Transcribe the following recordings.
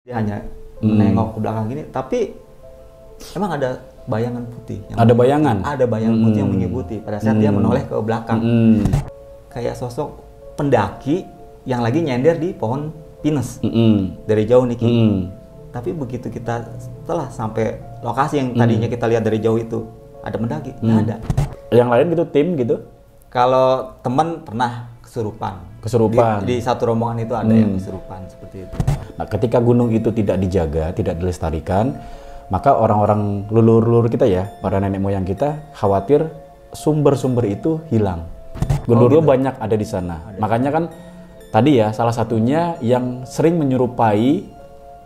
Dia hanya menengok ke belakang gini, tapi emang ada bayangan putih. Ada bayangan? Ada bayangan putih yang mengikuti pada saat dia menoleh ke belakang. Kayak sosok pendaki yang lagi nyender di pohon pinus. Dari jauh nih, Ki. Tapi begitu kita setelah sampai lokasi yang tadinya kita lihat dari jauh itu, ada pendaki, nggak ada. Yang lain gitu, tim gitu? Kalau teman pernah kesurupan. Di satu rombongan itu ada yang kesurupan seperti itu. Nah, ketika gunung itu tidak dijaga, tidak dilestarikan, maka orang-orang leluhur kita ya, para nenek moyang kita khawatir sumber-sumber itu hilang. Genderuwo banyak ada di sana. Makanya kan tadi ya salah satunya yang sering menyerupai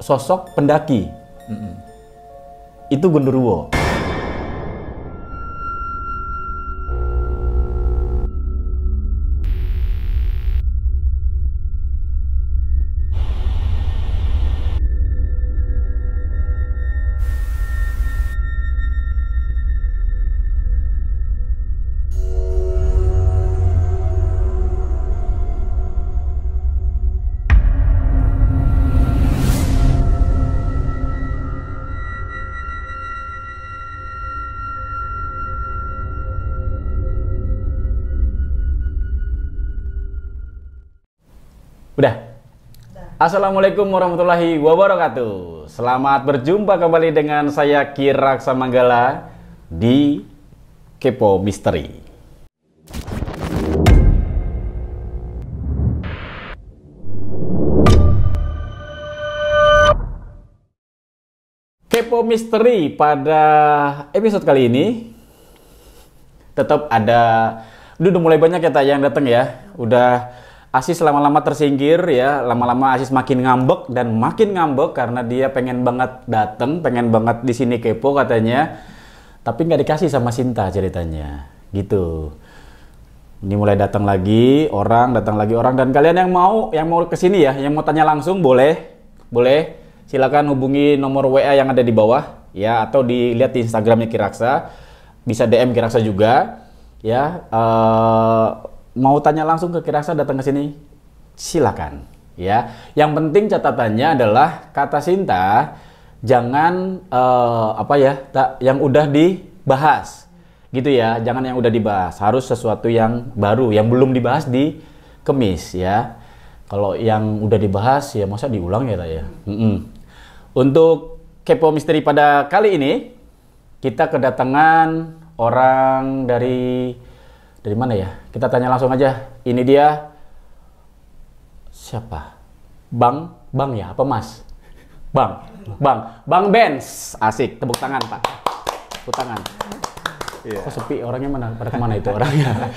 sosok pendaki. Itu genderuwo. Udah? Assalamualaikum warahmatullahi wabarakatuh. Selamat berjumpa kembali dengan saya Ki Raksa Manggala di Kepo Misteri. Kepo Misteri pada episode kali ini tetap ada, udah mulai banyak ya yang datang ya. Udah Asis lama-lama tersingkir ya, lama-lama Asis makin ngambek dan makin ngambek karena dia pengen banget dateng, pengen banget di sini kepo katanya, tapi nggak dikasih sama Sinta ceritanya, gitu. Ini mulai datang lagi orang, dan kalian yang mau kesini ya, yang mau tanya langsung boleh, silakan hubungi nomor WA yang ada di bawah ya, atau dilihat di Instagramnya Ki Raksa, bisa DM Ki Raksa juga ya. Mau tanya langsung ke Ki Raksa, datang ke sini, silakan ya. Yang penting catatannya adalah kata Sinta jangan yang udah dibahas gitu ya, jangan yang udah dibahas, harus sesuatu yang baru yang belum dibahas di Kemis ya. Kalau yang udah dibahas ya masa diulang ya ya. Untuk Kepo Misteri pada kali ini kita kedatangan orang dari mana ya? Kita tanya langsung aja. Ini dia siapa? Bang ya? Apa Mas? Bang Benz. Asik. Tepuk tangan Pak. Tepuk tangan. Yeah. Kok sepi orangnya, mana? Pada kemana itu orangnya?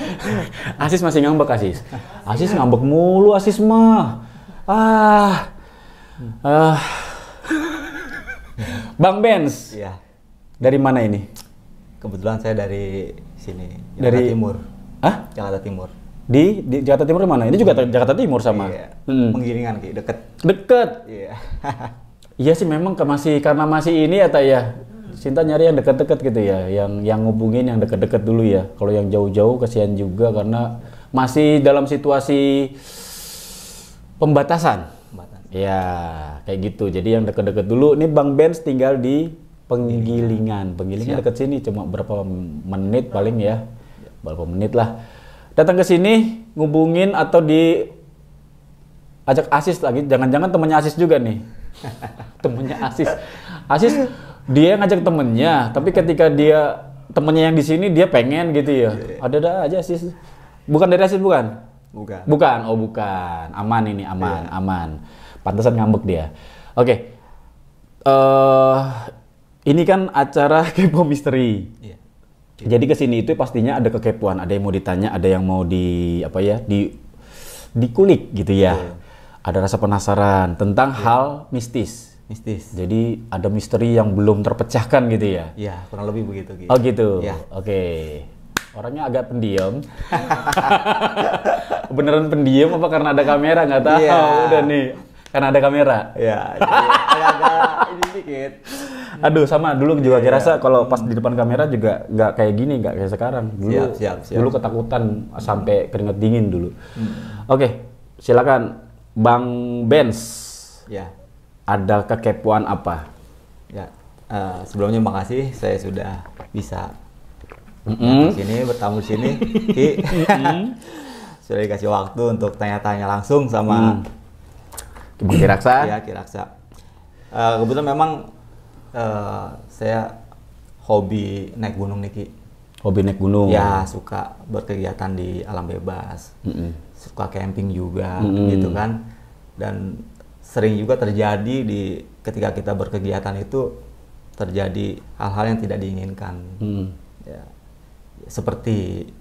Asis masih ngambek Asis. Asis ngambek mulu Asis mah. Bang Benz. Iya. Dari mana ini? Kebetulan saya dari sini, dari Timur. Hah? Jakarta Timur. Di Jakarta Timur mana? Ini juga Jakarta Timur sama. Iya. Penggiringan Ki, deket. Iya. Iya sih memang karena masih ini ya tak ya. Sinta nyari yang dekat-dekat gitu ya, yang ngubungin yang dekat-dekat dulu ya. Kalau yang jauh-jauh kasihan juga karena masih dalam situasi pembatasan. Ya, kayak gitu. Jadi yang dekat-dekat dulu. Ini Bang Benz tinggal di Penggilingan. Penggilingan dekat sini cuma berapa menit paling ya. Berapa menit lah. Datang ke sini, ngubungin atau ajak Asis lagi. Jangan-jangan temennya Asis juga nih. Temennya Asis. Asis dia ngajak temennya, tapi ketika dia temennya yang di sini dia pengen gitu ya. Ada aja Asis. Bukan dari Asis bukan? Bukan. Oh bukan. Aman ini, aman. Pantesan ngambek dia. Oke. Ini kan acara Kepo Misteri. Iya. Jadi kesini itu pastinya ada kekepoan, ada yang mau ditanya, ada yang mau dikulik gitu ya. Ada rasa penasaran tentang hal mistis. Jadi ada misteri yang belum terpecahkan gitu ya. Iya, kurang lebih begitu gitu. Oh gitu. Ya. Oke. Orangnya agak pendiam. Beneran pendiam apa karena ada kamera? Nggak tahu. Udah nih. Karena ada kamera. Iya. Agak ini dikit. Aduh, sama dulu juga kira kalau pas di depan kamera juga nggak kayak gini, nggak kayak sekarang. Dulu, siap. Dulu ketakutan sampai keringet dingin dulu. Oke, silakan Bang Benz. Ya. ada kekepoan apa? Ya, sebelumnya makasih saya sudah bisa datang sini, bertamu di sini. Ki. Sudah dikasih waktu untuk tanya-tanya langsung sama Ki Raksa. Ya, Ki Raksa. Kebetulan memang saya hobi naik gunung nih, Ki. Hobi naik gunung? Ya, suka berkegiatan di alam bebas. Suka camping juga, gitu kan. Dan sering juga terjadi ketika kita berkegiatan itu terjadi hal-hal yang tidak diinginkan. Ya, seperti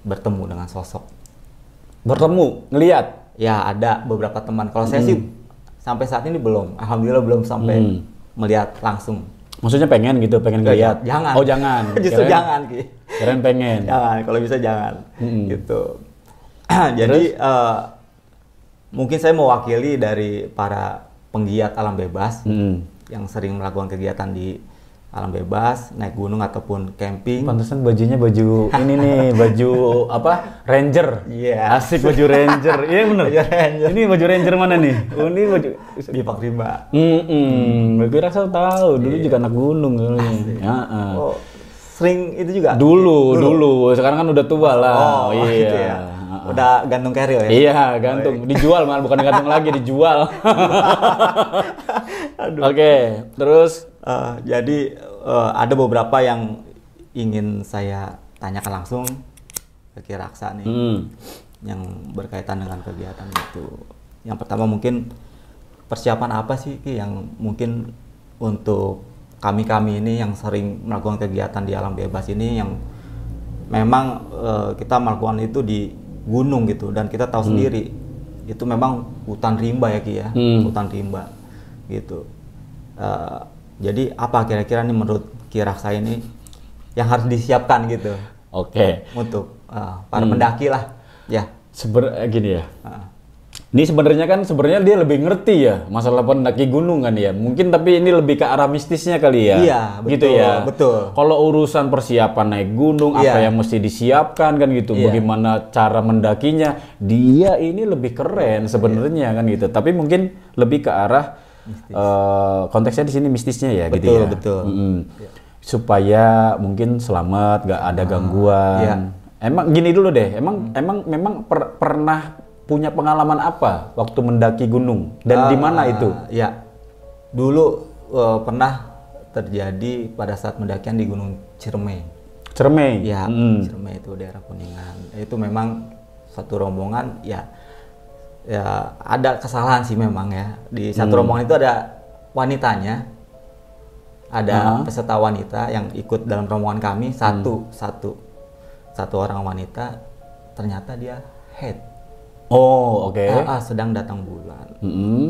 bertemu dengan sosok. Bertemu, ngelihat? Ya, ada beberapa teman. Kalau saya sih sampai saat ini belum. Alhamdulillah belum sampai melihat langsung. Maksudnya pengen gitu, pengen ngelihat? Jangan. Oh, jangan. Justru jangan, Ki. Kirain pengen. Jangan, kalau bisa jangan. Gitu. Jadi mungkin saya mewakili dari para penggiat alam bebas yang sering melakukan kegiatan di alam bebas, naik gunung ataupun camping. Pantesan bajunya baju ini nih, baju apa? Ranger. Iya. Asik baju Ranger. Iya bener. Baju Ranger. Ini baju Ranger mana nih? Oh, ini baju Di Pak Rimba. Gue rasa tahu dulu juga anak gunung dulunya. Oh, sering itu juga? Dulu. Sekarang kan udah tua lah. Oh, iya. Gitu ya. Udah gantung keril ya? Iya, gantung. Dijual malah, bukan gantung lagi, dijual. Oke, terus? Jadi ada beberapa yang ingin saya tanyakan langsung ke Ki Raksa nih, yang berkaitan dengan kegiatan itu. Yang pertama mungkin persiapan apa sih, Ki, yang mungkin untuk kami ini yang sering melakukan kegiatan di alam bebas ini, yang memang kita melakukan itu di gunung gitu, dan kita tahu sendiri itu memang hutan rimba ya, Ki ya, hutan rimba gitu. Jadi apa kira-kira nih menurut Ki Raksa ini yang harus disiapkan gitu? Oke. Untuk para pendaki lah, ya. Gini ya. Ini sebenarnya dia lebih ngerti ya masalah pendaki gunung kan ya. Mungkin tapi ini lebih ke arah mistisnya kali ya. Iya, betul. Gitu ya. Betul. Kalau urusan persiapan naik gunung, apa yang mesti disiapkan kan gitu. Bagaimana cara mendakinya, dia ini lebih keren sebenarnya kan gitu. Tapi mungkin lebih ke arah konteksnya di sini mistisnya ya, gitu ya. Betul. Supaya mungkin selamat, gak ada gangguan. Emang gini dulu deh. Memang pernah punya pengalaman apa waktu mendaki gunung dan di mana itu? Ya, dulu pernah terjadi pada saat mendakian di Gunung Ciremai. Ciremai? Ya, Ciremai itu daerah Kuningan. Itu memang satu rombongan ya ada kesalahan sih memang ya. Di satu rombongan itu ada wanitanya, ada peserta wanita yang ikut dalam rombongan kami, satu orang wanita, ternyata dia haid. Oh, oke. Sedang datang bulan.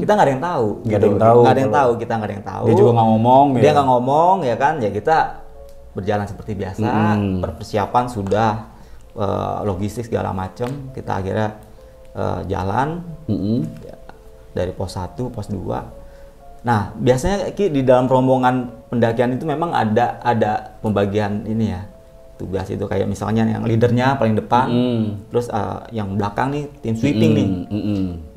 Kita nggak ada yang tahu. Nggak ada yang tahu. Nggak ada yang tahu. Kita nggak ada yang tahu. Dia juga nggak ngomong. Dia nggak ngomong, ya kan? Ya kita berjalan seperti biasa. Persiapan sudah, logistik segala macam. Kita akhirnya jalan dari pos 1, pos 2. Nah, biasanya Ki, di dalam rombongan pendakian itu memang ada pembagian ini ya. Tugas itu kayak misalnya yang leadernya paling depan, terus yang belakang nih tim sweeping nih.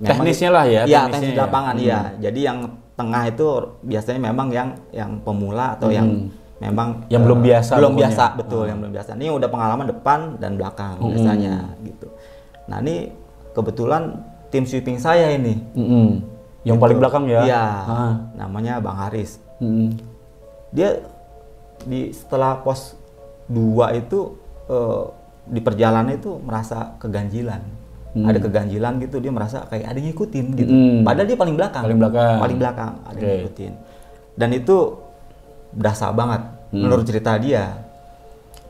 Teknisnya lah ya. Iya, teknis di lapangan iya. Jadi yang tengah itu biasanya memang yang pemula atau yang memang yang belum biasa. Belum biasa, betul, yang belum biasa. Ini udah pengalaman depan dan belakang biasanya gitu. Nah, ini kebetulan tim sweeping saya ini. Yang paling belakang ya? Iya. Namanya Bang Haris. Dia setelah pos 2 itu di perjalanan itu merasa keganjilan. Ada keganjilan gitu, dia merasa kayak ada yang ngikutin gitu. Padahal dia paling belakang. Paling belakang ada yang ngikutin. Dan itu berasa banget menurut cerita dia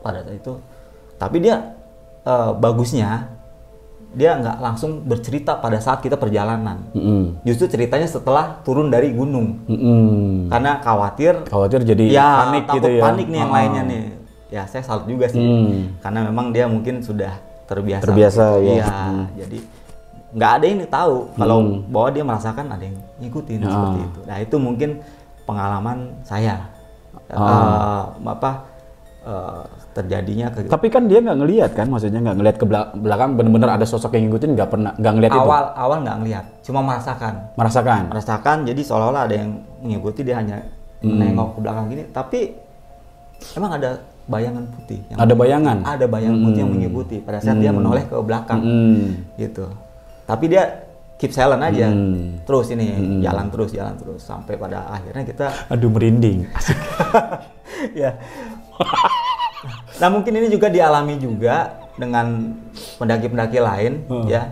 pada saat itu. Tapi dia bagusnya dia nggak langsung bercerita pada saat kita perjalanan. Justru ceritanya setelah turun dari gunung. Karena khawatir jadi panik gitu ya. Panik nih yang lainnya nih. Ya saya salut juga sih, karena memang dia mungkin sudah terbiasa ya. Iya, jadi nggak ada yang tahu kalau bahwa dia merasakan ada yang ngikutin seperti itu. Nah itu mungkin pengalaman saya, terjadinya Tapi kan dia nggak ngelihat kan, maksudnya nggak ngelihat ke belakang, bener-bener ada sosok yang ngikutin, nggak ngelihat itu. Awal nggak ngelihat, cuma merasakan. Jadi seolah-olah ada yang mengikuti, dia hanya menengok ke belakang gini, tapi emang ada bayangan putih. Ada bayangan putih yang mengikuti pada saat dia menoleh ke belakang, gitu. Tapi dia keep silent aja, terus ini jalan terus sampai pada akhirnya kita. Aduh merinding. Ya. Nah mungkin ini juga dialami juga dengan pendaki-pendaki lain, ya.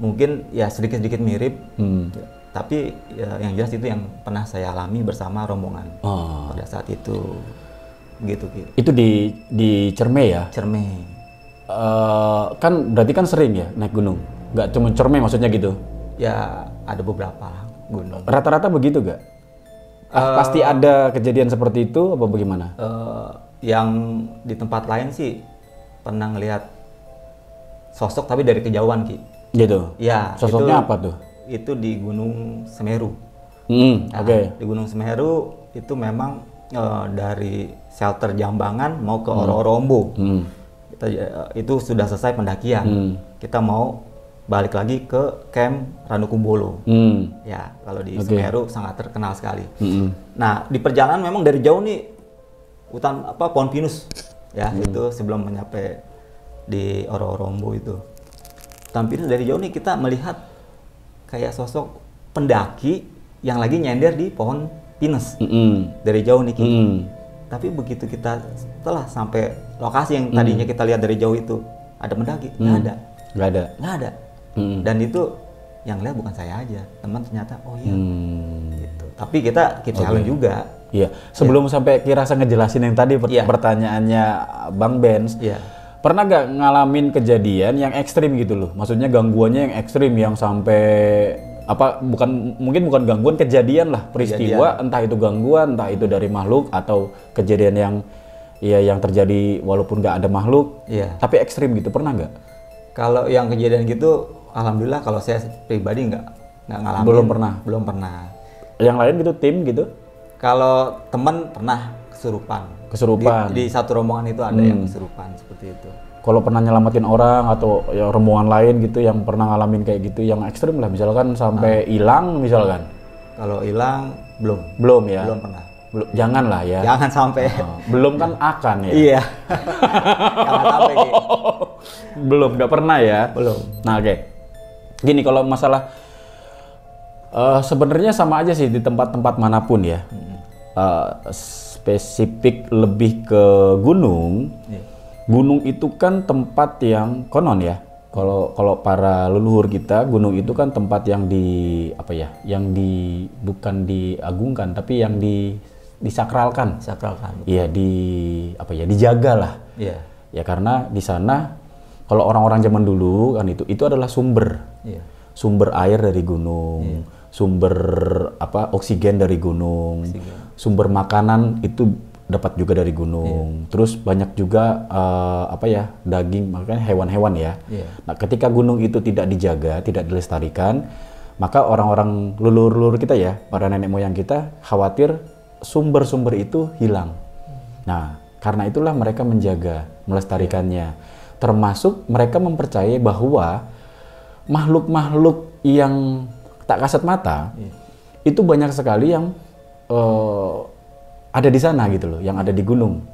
Mungkin ya sedikit-sedikit mirip, tapi ya, yang jelas itu yang pernah saya alami bersama rombongan pada saat itu. Gitu. Itu di Cerme ya? Cerme. Kan berarti kan sering ya naik gunung? Nggak cuma Cerme maksudnya gitu? Ya ada beberapa gunung. Rata-rata begitu nggak? Pasti ada kejadian seperti itu apa bagaimana? Yang di tempat lain sih pernah ngelihat sosok tapi dari kejauhan Ki. Gitu? Ya. Sosoknya apa tuh? Itu di Gunung Semeru. Oke. Di Gunung Semeru itu memang dari shelter Jambangan mau ke Oro-Orombo. Itu sudah selesai pendakian. Kita mau balik lagi ke camp Ranukumbolo. Ya, kalau di Semeru sangat terkenal sekali. Nah, di perjalanan memang dari jauh nih hutan pohon pinus ya, itu sebelum mencapai di Oro-Orombo itu. Hutan pinus dari jauh nih kita melihat kayak sosok pendaki yang lagi nyender di pohon pinus dari jauh nih. Tapi begitu kita setelah sampai lokasi yang tadinya kita lihat dari jauh itu ada pendaki, nggak ada. Dan itu yang lihat bukan saya aja, teman ternyata gitu. Tapi kita keep silent juga. Iya. Sebelum sampai Kirasa ngejelasin yang tadi pertanyaannya Bang Benz, pernah nggak ngalamin kejadian yang ekstrim gitu loh? Maksudnya gangguannya yang ekstrim yang sampai mungkin bukan gangguan, kejadian lah, peristiwa, entah itu gangguan, entah itu dari makhluk atau kejadian yang terjadi walaupun nggak ada makhluk, tapi ekstrim gitu, pernah nggak? Kalau yang kejadian gitu, alhamdulillah kalau saya pribadi nggak ngalamin. Belum pernah. Yang lain gitu, tim gitu? Kalau teman pernah kesurupan. Di satu rombongan itu ada yang kesurupan seperti itu. Kalau pernah nyelamatin orang atau ya rombongan lain gitu yang pernah ngalamin kayak gitu yang ekstrim lah, misalkan sampai hilang misalkan. Kalau hilang belum ya. Belum pernah. Jangan lah ya. Jangan sampai. Belum kan akan ya. Iya. Jangan sampai gitu. Belum, nggak pernah ya. Belum. Nah oke. Gini, kalau masalah sebenarnya sama aja sih di tempat-tempat manapun ya. Spesifik lebih ke gunung. Gunung itu kan tempat yang konon ya. Kalau para leluhur kita, gunung itu kan tempat yang bukan diagungkan, tapi yang disakralkan. Iya, dijaga lah. Iya. Ya karena di sana kalau orang-orang zaman dulu kan itu adalah sumber. Iya. Sumber air dari gunung, sumber oksigen dari gunung, sumber makanan itu dapat juga dari gunung. Terus banyak juga daging, makanya hewan-hewan ya. Nah, ketika gunung itu tidak dijaga, tidak dilestarikan, maka orang-orang leluhur kita ya, para nenek moyang kita khawatir sumber-sumber itu hilang. Nah, karena itulah mereka menjaga, melestarikannya. Termasuk mereka mempercayai bahwa makhluk-makhluk yang tak kasat mata itu banyak sekali yang ada di sana gitu loh, yang ada di gunung.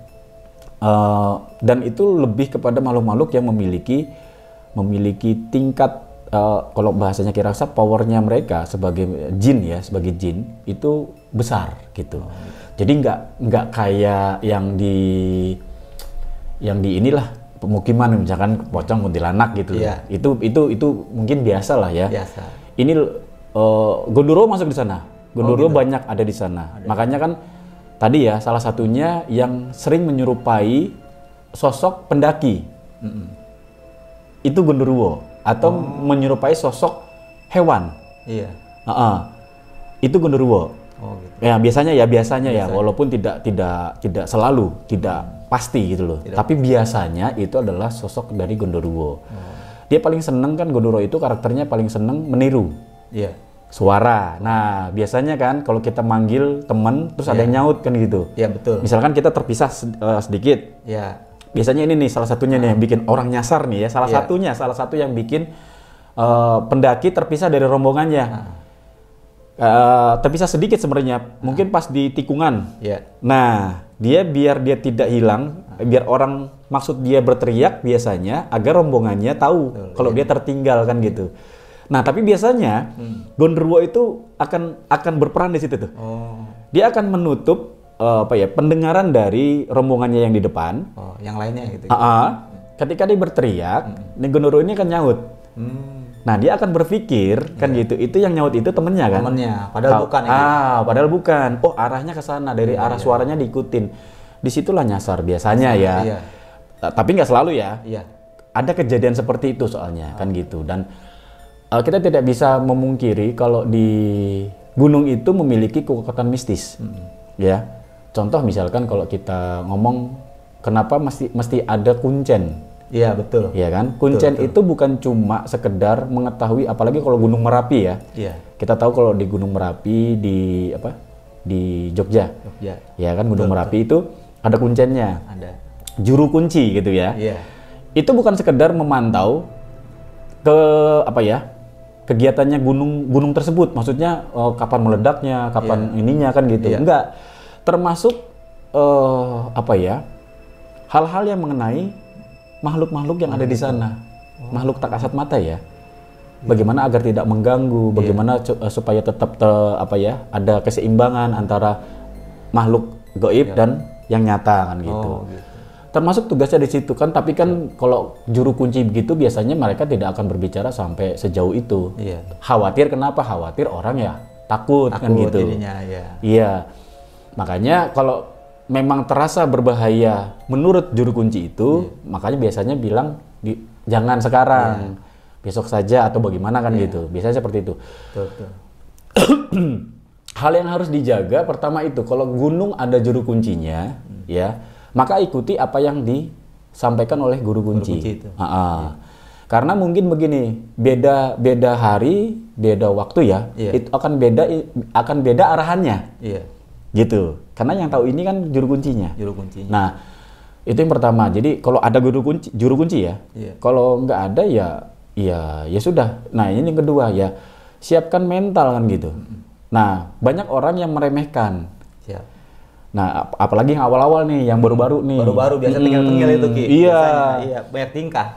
Dan itu lebih kepada makhluk-makhluk yang memiliki tingkat kalau bahasanya Kirasa, powernya mereka sebagai jin itu besar gitu. Jadi nggak kayak yang di inilah pemukiman misalkan pocong, kuntilanak gitu. Itu mungkin biasa lah ya. Biasa. Ini Gondoro masuk di sana. Gondoro banyak ada di sana. Makanya kan tadi ya, salah satunya yang sering menyerupai sosok pendaki. Itu Gondoruo. Atau menyerupai sosok hewan. Iya. Itu Gondoruo. Gitu. Ya biasanya ya, walaupun tidak selalu, tidak pasti gitu loh. Tapi biasanya itu adalah sosok dari Gondoruo. Dia paling seneng kan, Gondoruo itu karakternya paling seneng meniru. Iya. suara. Nah, biasanya kan kalau kita manggil teman terus ada yang nyaut kan gitu. Iya, betul. Misalkan kita terpisah sedikit. Iya. Biasanya ini nih salah satunya nih yang bikin orang nyasar nih ya. Salah satu yang bikin pendaki terpisah dari rombongannya. Terpisah sedikit sebenarnya. Mungkin pas di tikungan. Iya. Nah, biar dia tidak hilang, biar orang maksud dia berteriak biasanya agar rombongannya tahu kalau dia tertinggal kan gitu. Nah, tapi biasanya gondoruo itu akan berperan di situ tuh. Dia akan menutup pendengaran dari rombongannya yang di depan. Yang lainnya gitu. Ketika dia berteriak, nih gondoruo ini akan nyaut. Nah, dia akan berpikir kan gitu. Itu yang nyaut itu temennya kan? Temennya, padahal bukan. Padahal bukan. Oh, arahnya ke sana, dari arah suaranya diikutin. Disitulah nyasar biasanya ya. Iya. Tapi nggak selalu ya. Iya. Ada kejadian seperti itu soalnya kan gitu. Dan kita tidak bisa memungkiri kalau di gunung itu memiliki kekuatan mistis, ya. Contoh misalkan kalau kita ngomong kenapa mesti ada kuncen, iya betul, ya kan? Kuncen itu bukan cuma sekedar mengetahui, apalagi kalau Gunung Merapi ya. Iya. Kita tahu kalau di Gunung Merapi di Jogja, ya kan Gunung Merapi itu ada kuncennya, ada juru kunci gitu ya. Iya. Itu bukan sekedar memantau kegiatannya gunung tersebut, maksudnya kapan meledaknya, kapan ininya kan gitu. Enggak, termasuk hal-hal yang mengenai makhluk-makhluk yang ada di sana, makhluk tak kasat mata ya. Bagaimana agar tidak mengganggu, bagaimana supaya tetap ada keseimbangan antara makhluk gaib dan yang nyata kan gitu. Termasuk tugasnya di situ kan, tapi kan kalau juru kunci begitu biasanya mereka tidak akan berbicara sampai sejauh itu. Khawatir kenapa? Khawatir orang ya takut kan gitu. Iya. Makanya kalau memang terasa berbahaya menurut juru kunci itu, makanya biasanya bilang jangan sekarang, besok saja atau bagaimana kan gitu. Biasanya seperti itu. Betul. Hal yang harus dijaga pertama itu kalau gunung ada juru kuncinya, ya. Maka ikuti apa yang disampaikan oleh guru kunci. Karena mungkin begini, beda hari, beda waktu ya, itu akan beda arahannya. Gitu. Karena yang tahu ini kan juru kuncinya. Nah, itu yang pertama. Jadi kalau ada juru kunci ya. Kalau nggak ada ya sudah. Nah, ini yang kedua ya, siapkan mental kan gitu. Nah, banyak orang yang meremehkan. Nah, apalagi yang awal-awal nih, yang baru-baru nih. Baru-baru biasa tinggal-tinggal itu Ki. Iya. Iya, banyak tingkah.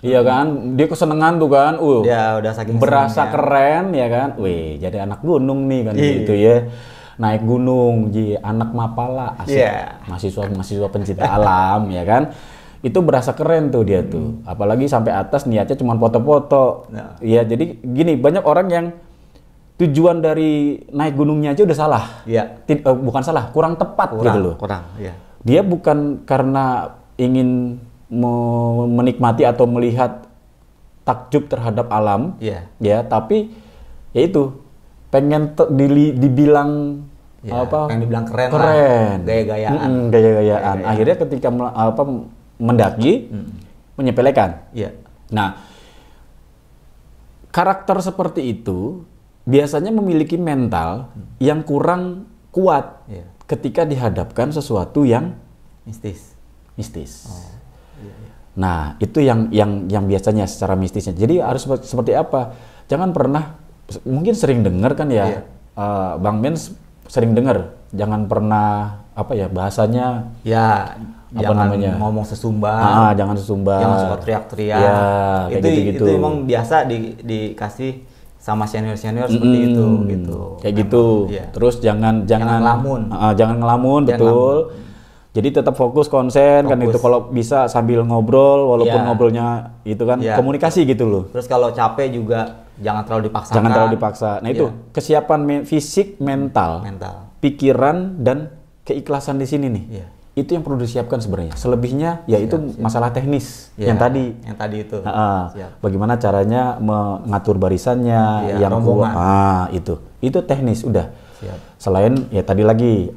Iya kan, dia kesenangan tuh kan. Ya udah saking berasa keren ya kan. Wih, jadi anak gunung nih kan gitu ya. Naik gunung, anak mapala, asik. Mahasiswa pencinta alam ya kan. Itu berasa keren tuh dia tuh. Apalagi sampai atas niatnya cuma foto-foto. Ya, jadi gini, banyak orang yang tujuan dari naik gunungnya aja udah salah. Bukan salah, kurang tepat gitu loh. Dia bukan karena ingin menikmati atau melihat takjub terhadap alam, ya, tapi ya itu pengen dibilang pengen dibilang keren. Gaya-gayaan. Akhirnya ketika mendaki menyepelekan. Nah, karakter seperti itu biasanya memiliki mental yang kurang kuat ketika dihadapkan sesuatu yang mistis. Nah, itu yang biasanya secara mistisnya. Jadi harus seperti apa? Jangan pernah, mungkin sering dengar kan ya, Bang Ben sering dengar, jangan pernah bahasanya jangan ngomong sesumbar. Jangan sesumbar. Jangan suka teriak-teriak. Itu emang biasa dikasih sama senior-senior seperti itu gitu. Kayak gitu. Terus jangan ngelamun. Jangan ngelamun, betul. Jadi tetap fokus konsen kan itu, kalau bisa sambil ngobrol walaupun ngobrolnya itu kan komunikasi gitu loh. Terus kalau capek juga jangan terlalu dipaksakan. Jangan terlalu dipaksa. Nah, itu kesiapan fisik, mental, pikiran dan keikhlasan di sini nih. Itu yang perlu disiapkan sebenarnya. Selebihnya ya itu masalah teknis yang tadi itu. Bagaimana caranya mengatur barisannya, yang rombongan. Itu teknis udah. Selain ya tadi lagi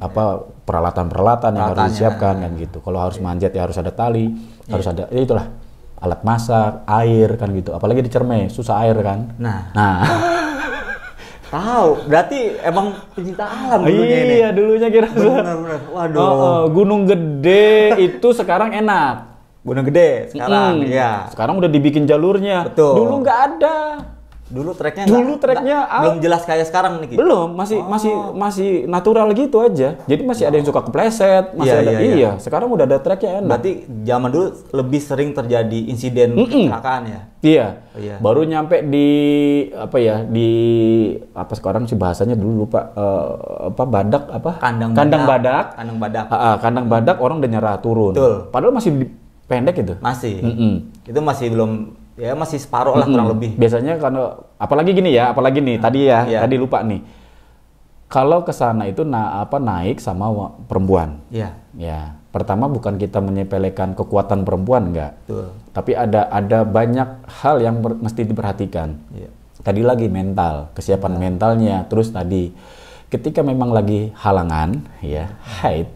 peralatan-peralatan yang harus disiapkan kan gitu. Kalau harus manjat ya harus ada tali, harus ada itulah alat masak, air kan gitu. Apalagi di Cermai susah air kan. Nah. Tahu, berarti emang pencinta alam dulunya ini. Iya, dulunya Kirasa. Bener. Waduh. Gunung Gede itu sekarang enak. Gunung Gede sekarang, ya. Sekarang udah dibikin jalurnya. Betul. Dulu nggak ada. Dulu treknya belum jelas kayak sekarang nih. Belum, masih natural gitu aja. Jadi masih ada yang suka kepleset, masih ada. Iya, sekarang udah ada treknya enak. Berarti zaman dulu lebih sering terjadi insiden kecelakaan ya. Iya. Baru nyampe di apa sekarang sih bahasanya dulu lupa badak apa? Kandang badak orang udah nyerah turun. Betul. Padahal masih pendek itu. Masih. Itu masih belum. Ya masih separuh lah kurang lebih. Biasanya kalau apalagi nih tadi lupa nih. Kalau ke sana itu naik sama perempuan. Iya. Ya, pertama bukan kita menyepelekan kekuatan perempuan enggak. Betul. Tapi ada banyak hal yang mesti diperhatikan. Iya. Tadi lagi mental, kesiapan mentalnya, terus tadi ketika memang lagi halangan ya, haid.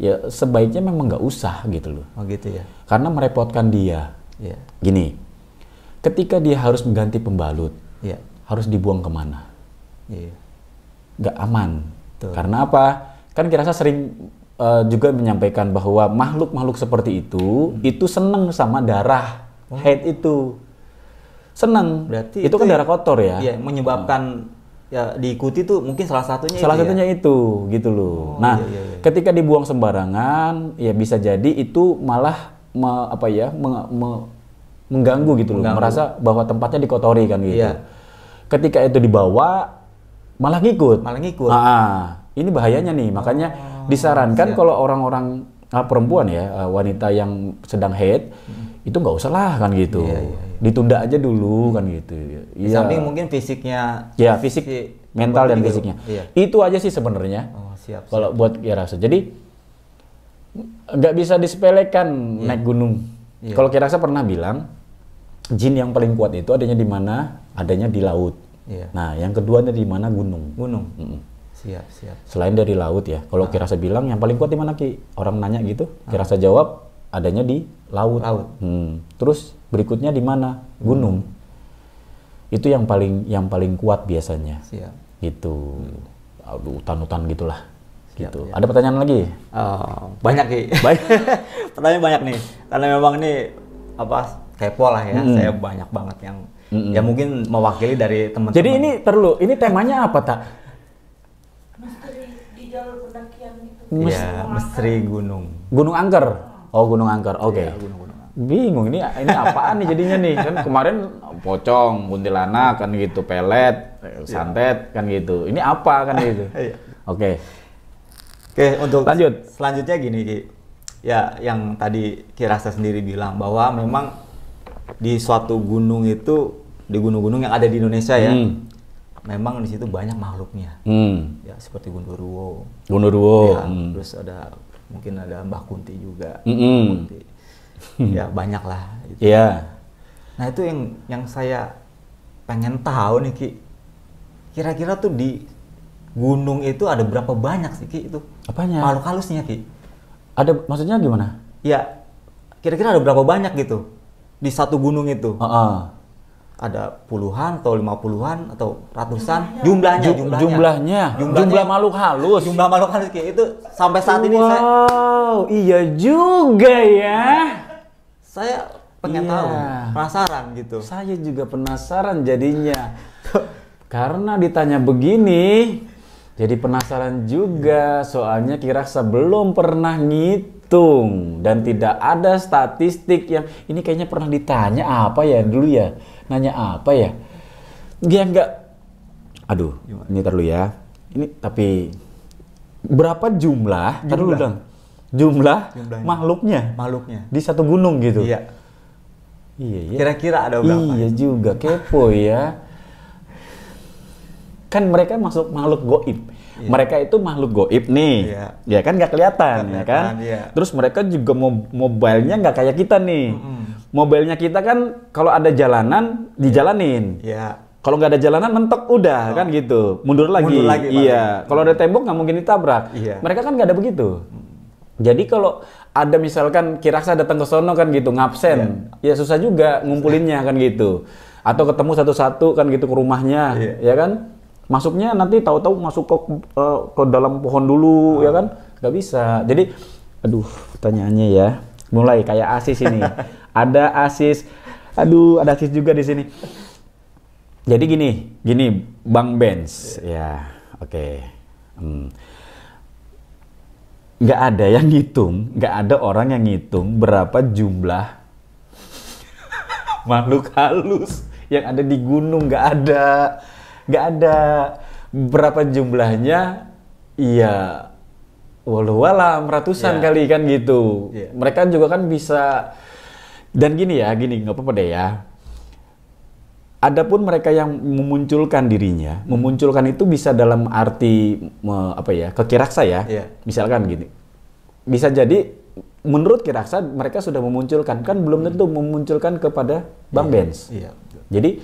Ya sebaiknya memang nggak usah gitu loh. Oh gitu ya. Karena merepotkan dia. Iya. Gini. Ketika dia harus mengganti pembalut, harus dibuang kemana? Nggak aman. Tuh. Karena apa? Kan Kirasa sering juga menyampaikan bahwa makhluk-makhluk seperti itu seneng sama darah haid itu. Seneng. Berarti itu kan darah kotor ya? Iya, menyebabkan ya diikuti tuh mungkin salah satunya itu gitu loh. Ketika dibuang sembarangan, ya bisa jadi itu malah mengganggu gitu loh, merasa bahwa tempatnya dikotori kan gitu. Iya. Ketika itu dibawa malah ngikut. Ini bahayanya nih, makanya disarankan kalau orang-orang perempuan ya, wanita yang sedang haid itu nggak usah lah kan gitu. Ditunda aja dulu kan gitu. Di samping mungkin fisiknya. Ya, fisik, mental dan fisiknya. Itu aja sih sebenarnya. Siap. Kalau buat Kirasa. Jadi nggak bisa disepelekan naik gunung. Kalau Kirasa pernah bilang jin yang paling kuat itu adanya di mana? Adanya di laut. Nah, yang keduanya di mana? Gunung. Siap. Selain dari laut ya. Kalau Kirasa bilang yang paling kuat di mana Ki? Orang nanya gitu. Kirasa jawab adanya di laut. Terus berikutnya di mana? Gunung. Itu yang paling kuat biasanya. Siap. Gitu. Hutan-hutan gitulah. Gitu. Ada pertanyaan lagi? Banyak Ki. Pertanyaan banyak nih. Karena memang ini kepo lah ya. Saya banyak banget yang ya mungkin mewakili dari teman-teman. Jadi ini temanya apa tak? Misteri di jalur pendakian gitu. Iya, misteri gunung. Gunung Angker. Oh, Gunung Angker. Oke. Bingung ini apaan nih jadinya nih? Kan kemarin pocong, kuntilanak kan gitu, pelet, santet kan gitu. Ini apa kan gitu? Oke, untuk lanjut. Selanjutnya gini Ki. Ya, yang tadi Kirasa sendiri bilang bahwa memang di suatu gunung itu, di gunung-gunung yang ada di Indonesia ya, memang di situ banyak makhluknya. Ya seperti Gondoruo. Ya, terus mungkin ada Mbah Kunti juga. Kunti. Ya banyak lah. Gitu. Nah itu yang saya pengen tahu nih Ki. Kira-kira tuh di gunung itu ada berapa banyak sih Ki itu? Apanya? Makhluk halusnya Ki. Ada maksudnya gimana? Ya, kira-kira ada berapa banyak gitu di satu gunung itu? Ada puluhan atau 50-an atau ratusan? Jumlahnya. Jumlah makhluk halus. Jumlah makhluk halus kayak itu sampai saat ini iya juga ya. Saya pengen tahu, penasaran gitu. Saya juga penasaran jadinya. Karena ditanya begini, jadi penasaran juga, soalnya Kirasa belum pernah ngitung dan tidak ada statistik yang ini kayaknya pernah ditanya apa ya dulu ya, nanya apa ya, dia enggak, ini ntar dulu ya, ini tapi berapa jumlah. Makhluknya di satu gunung gitu. Iya. Kira-kira ada berapa? Iya juga, kepo ya. Kan mereka masuk makhluk goib. Mereka itu makhluk goib nih, ya kan nggak kelihatan, ya kan. Terus mereka juga mobilenya nggak kayak kita nih. Mobilnya kita kan kalau ada jalanan dijalanin. Kalau nggak ada jalanan mentok udah kan gitu, mundur lagi. Iya. Kalau ada tembok nggak mungkin ditabrak. Mereka kan nggak ada begitu. Jadi kalau ada misalkan Kirasa datang ke sono kan gitu ngabsen, ya susah juga ngumpulinnya kan gitu. Atau ketemu satu-satu kan gitu ke rumahnya, ya kan. Masuknya nanti tahu-tahu masuk ke dalam pohon dulu, ya kan? Nggak bisa. Jadi, aduh, pertanyaannya ya, mulai kayak asis ini. Ada asis juga di sini. Jadi gini, Bang Benz, ya, oke. Nggak ada yang ngitung, nggak ada orang yang ngitung berapa jumlah makhluk halus yang ada di gunung, nggak ada berapa jumlahnya, iya, walau ratusan kali kan gitu. Mereka juga kan bisa, dan gini nggak apa-apa deh ya. Adapun mereka yang memunculkan dirinya, memunculkan itu bisa dalam arti kekiraksa ya. Misalkan gini, bisa jadi menurut kiraksa mereka sudah memunculkan, kan belum tentu memunculkan kepada Bang Benz. Jadi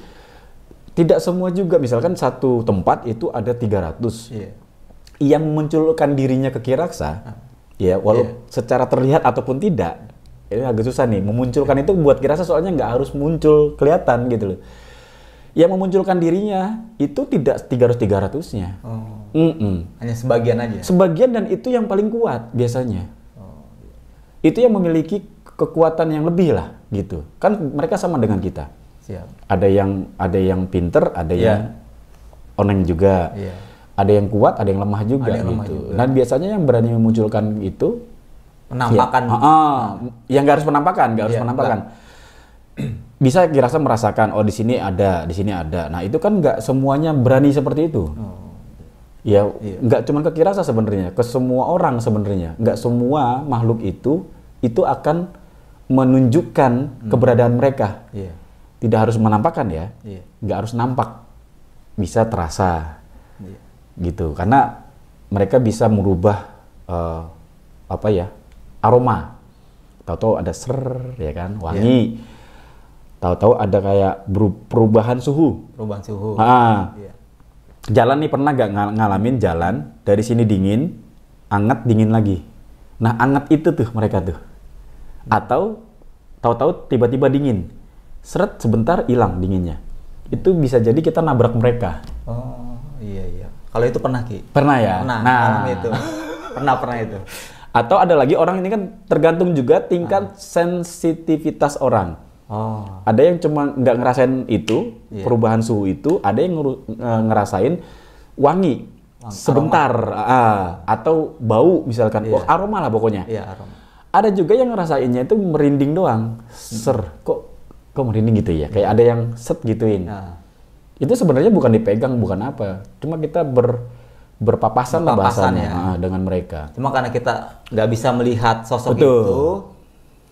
tidak semua juga, misalkan satu tempat itu ada 300 yang memunculkan dirinya ke kiraksa, ya walau secara terlihat ataupun tidak, ini agak susah nih memunculkan itu buat kiraksa, soalnya nggak harus muncul kelihatan gitu loh. Yang memunculkan dirinya itu tidak 300-300-nya. Hanya sebagian aja. Sebagian, dan itu yang paling kuat biasanya. Itu yang memiliki kekuatan yang lebih lah gitu. Kan mereka sama dengan kita. Siap. Ada yang pinter, ada yang oneng juga. Ada yang kuat, ada yang lemah juga gitu. Dan biasanya yang berani memunculkan itu penampakan. Yang nggak harus penampakan, bisa kirasa merasakan, oh di sini ada. Nah itu kan nggak semuanya berani seperti itu. Nggak cuma ke kirasa sebenarnya, ke semua orang sebenarnya. Nggak semua makhluk itu akan menunjukkan keberadaan mereka. Tidak harus menampakkan ya, nggak harus nampak, bisa terasa, gitu. Karena mereka bisa merubah aroma. Tahu-tahu ada ya kan, wangi. Tahu-tahu ada kayak perubahan suhu. Jalan nih, pernah gak ngalamin jalan dari sini dingin, anget, dingin lagi. Nah anget itu tuh mereka tuh. Atau tahu-tahu tiba-tiba dingin, sebentar hilang dinginnya. Itu bisa jadi kita nabrak mereka. Oh iya. Kalau itu pernah Ki? Pernah ya. Nah itu pernah itu. Atau ada lagi, orang ini kan tergantung juga tingkat sensitivitas orang. Ada yang cuma nggak ngerasain itu, perubahan suhu itu, ada yang ngerasain wangi sebentar, atau bau misalkan, aroma lah pokoknya. Aroma. Ada juga yang ngerasainnya itu merinding doang, kok merinding gitu ya, kayak ada yang gituin. Itu sebenarnya bukan dipegang, bukan apa, cuma kita berpapasan lah bahasanya dengan mereka. Cuma karena kita nggak bisa melihat sosok itu,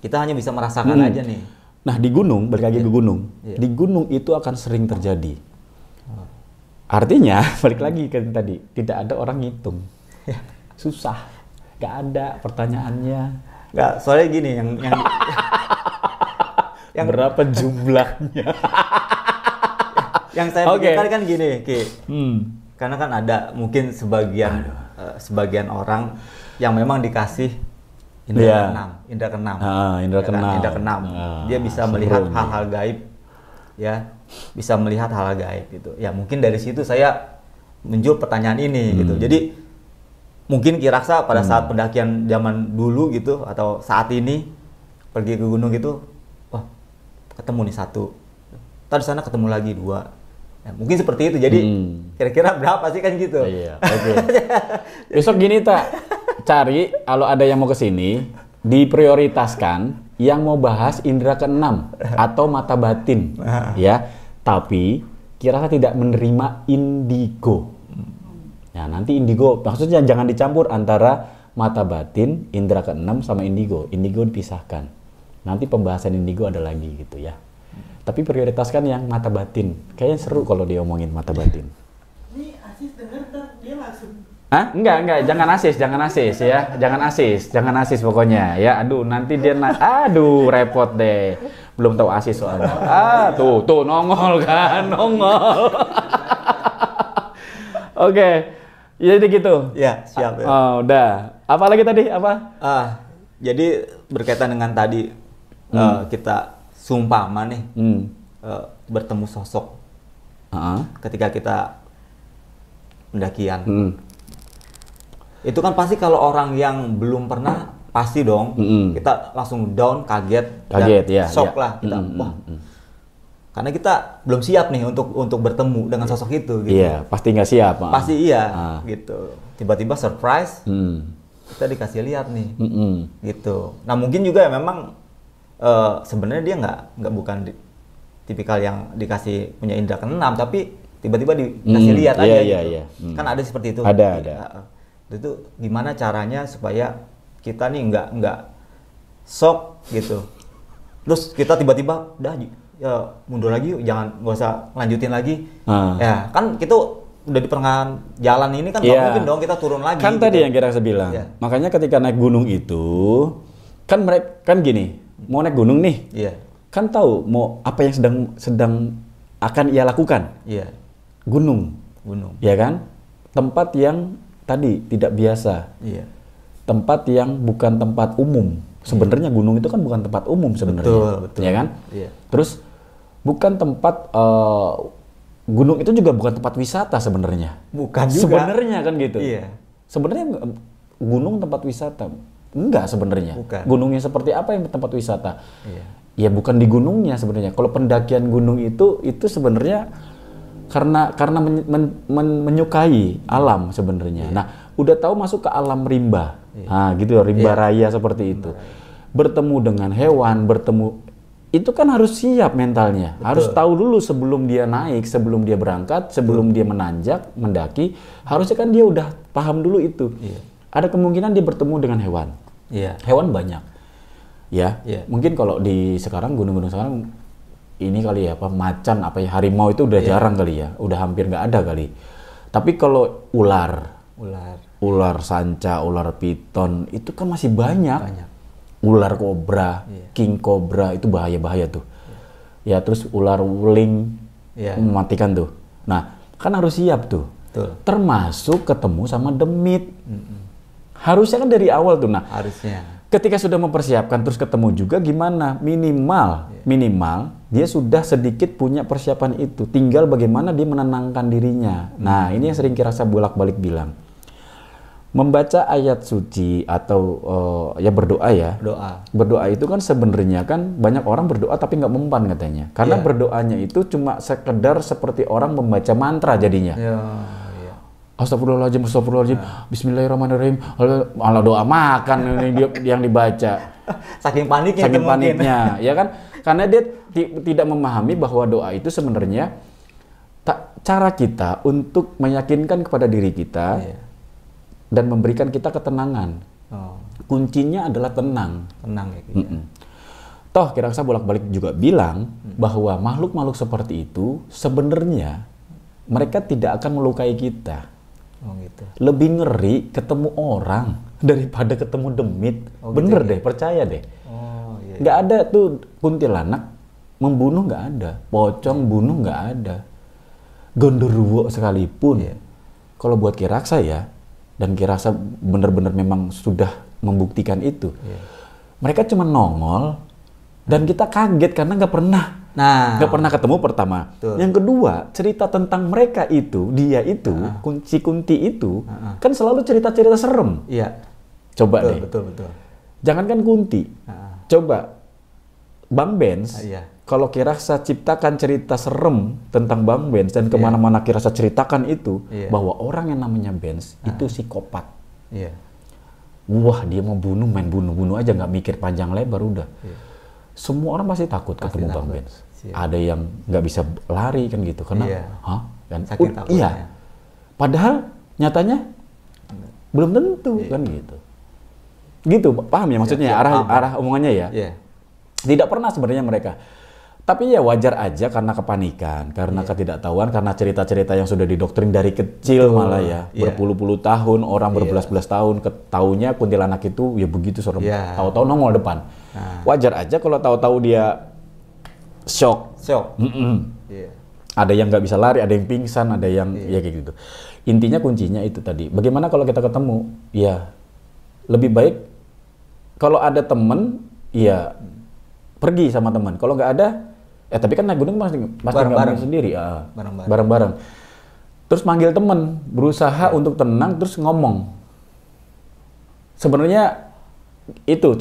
kita hanya bisa merasakan aja nih. Nah di gunung, balik lagi ke gunung, di gunung itu akan sering terjadi. Artinya, balik lagi ke tadi, tidak ada orang ngitung. Susah, nggak ada pertanyaannya. Nggak, soalnya gini, yang berapa jumlahnya? Yang saya pikirkan kan gini, Ki. Karena kan ada mungkin sebagian orang yang memang dikasih indra keenam. Dia bisa melihat hal-hal gaib, ya, bisa melihat hal-hal gaib gitu. Ya mungkin dari situ saya muncul pertanyaan ini gitu. Jadi mungkin Kiraksa pada saat pendakian zaman dulu gitu, atau saat ini pergi ke gunung gitu, wah ketemu nih satu, ntar di sana ketemu lagi dua. Ya, mungkin seperti itu. Jadi kira-kira berapa sih kan gitu? Besok gini cari, kalau ada yang mau ke sini, diprioritaskan yang mau bahas indera keenam atau mata batin, ya. Tapi Kiraksa tidak menerima indigo. Nah, nanti indigo maksudnya jangan dicampur antara mata batin, indera keenam sama indigo. Indigo dipisahkan. Nanti pembahasan indigo ada lagi gitu ya. Tapi prioritaskan yang mata batin. Kayaknya seru kalau dia omongin mata batin. Ini Asis denger ntar dia langsung. Hah? Enggak, jangan asis ya. Jangan asis pokoknya ya. Aduh, nanti dia aduh repot deh. Belum tahu asis soalnya. Tuh nongol kan, nongol. Oke. Jadi gitu. Ya, siap ya. Oh, udah. Apa lagi tadi? Apa? Jadi berkaitan dengan tadi kita sumpama nih bertemu sosok ketika kita pendakian. Itu kan pasti kalau orang yang belum pernah pasti dong kita langsung down, kaget dan ya, shock ya. lah kita. Wah, karena kita belum siap nih untuk bertemu dengan sosok itu. Gitu. Iya, pasti nggak siap. Pasti iya, gitu. Tiba-tiba surprise, kita dikasih lihat nih, gitu. Nah mungkin juga memang sebenarnya dia bukan tipikal yang dikasih punya indera keenam, tapi tiba-tiba dikasih lihat aja. Gitu. Kan ada seperti itu. Ada. Itu gimana caranya supaya kita nih nggak shock gitu. Terus kita tiba-tiba udah ya mundur lagi, nggak usah lanjutin lagi. Ya kan kita udah di pertengahan jalan ini kan nggak mungkin dong kita turun lagi. Kan gitu. tadi yang kira saya bilang. Makanya ketika naik gunung itu kan mereka kan gini, mau naik gunung nih, kan tahu mau apa yang sedang akan ia lakukan. Gunung, ya kan? Tempat yang tadi tidak biasa. Tempat yang bukan tempat umum. Sebenarnya gunung itu kan bukan tempat umum sebenarnya, betul. ya kan? Terus bukan tempat gunung itu juga bukan tempat wisata sebenarnya. Bukan juga. Sebenarnya kan gitu. Sebenarnya gunung tempat wisata enggak sebenarnya. Gunungnya seperti apa yang tempat wisata? Ya bukan di gunungnya sebenarnya. Kalau pendakian gunung itu sebenarnya karena menyukai alam sebenarnya. Nah, udah tahu masuk ke alam rimba. Nah, gitu rimba raya seperti itu. Bertemu dengan hewan, itu kan harus siap mentalnya. Harus tahu dulu sebelum dia naik, sebelum dia berangkat, sebelum dia menanjak, mendaki, harusnya kan dia udah paham dulu itu. Ada kemungkinan dia bertemu dengan hewan. Hewan banyak. Mungkin kalau di sekarang gunung-gunung sekarang ini kali ya macan harimau itu udah jarang kali ya, udah hampir nggak ada kali. Tapi kalau ular sanca, ular piton itu kan masih banyak. Ular kobra, king kobra itu bahaya tuh. Ya terus ular wuling mematikan tuh. Nah kan harus siap tuh. Termasuk ketemu sama demit. Harusnya kan dari awal tuh. Nah harusnya. Ketika sudah mempersiapkan terus ketemu juga gimana? Minimal dia sudah sedikit punya persiapan itu. Tinggal bagaimana dia menenangkan dirinya. Nah ini yang sering Kirasa bolak-balik bilang. Membaca ayat suci atau ya berdoa ya. Berdoa itu kan sebenarnya kan banyak orang berdoa tapi nggak mempan katanya. Karena berdoanya itu cuma sekedar seperti orang membaca mantra jadinya. Astagfirullahaladzim, Bismillahirrahmanirrahim. Malah doa makan yang dibaca. Saking paniknya. Saking paniknya, ya kan? Karena dia tidak memahami bahwa doa itu sebenarnya cara kita untuk meyakinkan kepada diri kita dan memberikan kita ketenangan. Kuncinya adalah tenang. Tenang ya. Gitu. Toh Kirasa bolak-balik juga bilang bahwa makhluk-makhluk seperti itu sebenarnya mereka tidak akan melukai kita. Gitu. Lebih ngeri ketemu orang daripada ketemu demit. Bener deh, percaya deh. Nggak ada tuh kuntilanak membunuh, nggak ada. Pocong bunuh, nggak ada. Gondoruo sekalipun. Kalau buat Kirasa ya, dan Kirasa bener-bener memang sudah membuktikan itu. Mereka cuma nongol dan kita kaget karena nggak pernah ketemu pertama. Yang kedua, cerita tentang mereka itu, dia itu, si Kunti itu, kan selalu cerita-cerita serem. Coba deh. Betul. Jangankan Kunti, coba Bang Benz, kalau Kirasa ciptakan cerita serem tentang Bang Benz dan kemana-mana Kirasa ceritakan itu, bahwa orang yang namanya Benz itu psikopat. Wah, dia mau main bunuh aja, nggak mikir panjang lebar udah. Semua orang pasti takut ketemu Bang Benz. Ada yang nggak bisa lari kan gitu, karena kan? Padahal nyatanya belum tentu kan gitu. Gitu, paham ya maksudnya arah omongannya ya? Tidak pernah sebenarnya mereka. Tapi ya wajar aja karena kepanikan, karena ketidaktahuan, karena cerita-cerita yang sudah didoktrin dari kecil malah ya. Berpuluh-puluh tahun, orang berbelas-belas tahun, taunya kuntilanak itu ya begitu serem. Tahu-tahu nongol depan. Wajar aja kalau tahu-tahu dia shock. Ada yang nggak bisa lari, ada yang pingsan, ada yang ya kayak gitu. Intinya kuncinya itu tadi. Bagaimana kalau kita ketemu? Ya lebih baik kalau ada temen, ya pergi sama teman. Kalau nggak ada, tapi kan naik gunung pasti nggak mungkin sendiri. Bareng-bareng. terus manggil temen, berusaha untuk tenang, terus ngomong. Sebenarnya itu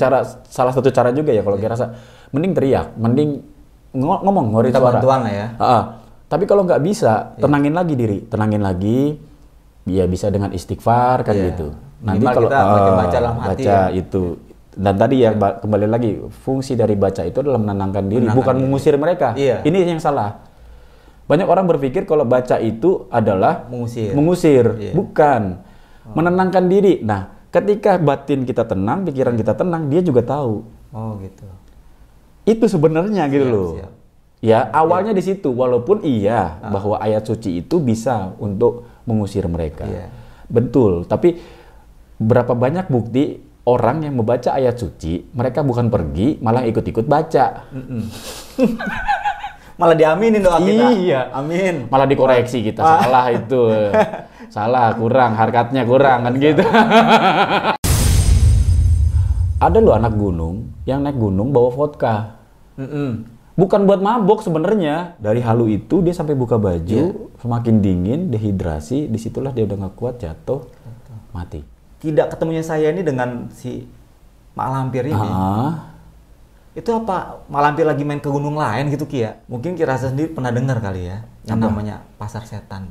salah satu cara juga ya kalau kita rasa mending teriak, mending ngomong, ngeluarin suara. Bantuan lah ya. Tapi kalau nggak bisa, tenangin lagi diri, tenangin lagi. Ya bisa dengan istighfar kan gitu. Nanti kalau kita baca dalam hati baca itu. Dan tadi ya kembali lagi, fungsi dari baca itu adalah menenangkan diri, bukan mengusir mereka. Ini yang salah. Banyak orang berpikir kalau baca itu adalah mengusir. Bukan. Menenangkan diri. Nah, ketika batin kita tenang, pikiran kita tenang, dia juga tahu. Oh gitu. Itu sebenarnya gitu loh. Ya, awalnya di situ. Walaupun bahwa ayat suci itu bisa untuk mengusir mereka. Betul. Tapi berapa banyak bukti orang yang membaca ayat suci, mereka bukan pergi, malah ikut-ikut baca. Malah diaminin doa kita. Iya. Amin. Malah dikoreksi kita. Salah itu. Salah, kurang, harkatnya kurang kan gitu. Ada loh anak gunung yang naik gunung bawa vodka. Bukan buat mabok sebenarnya. Dari halu itu dia sampai buka baju, semakin dingin, dehidrasi, disitulah dia udah nggak kuat, jatuh, mati. Tidak ketemunya saya ini dengan si Mak Lampir ini. Itu apa Mak Lampir lagi main ke gunung lain gitu Ki ya? Mungkin Ki rasa sendiri pernah dengar kali ya, yang namanya Pasar Setan.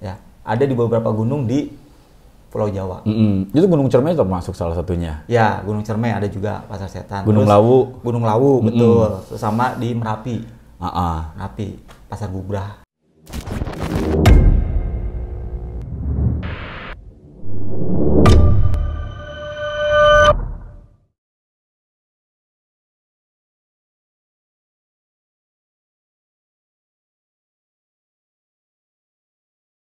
Ya, ada di beberapa gunung di Pulau Jawa. Itu Gunung Cermai termasuk salah satunya. Ya, Gunung Cermai ada juga Pasar Setan. Gunung Lawu. Gunung Lawu, betul. Sama di Merapi. Merapi. Pasar Bubrah.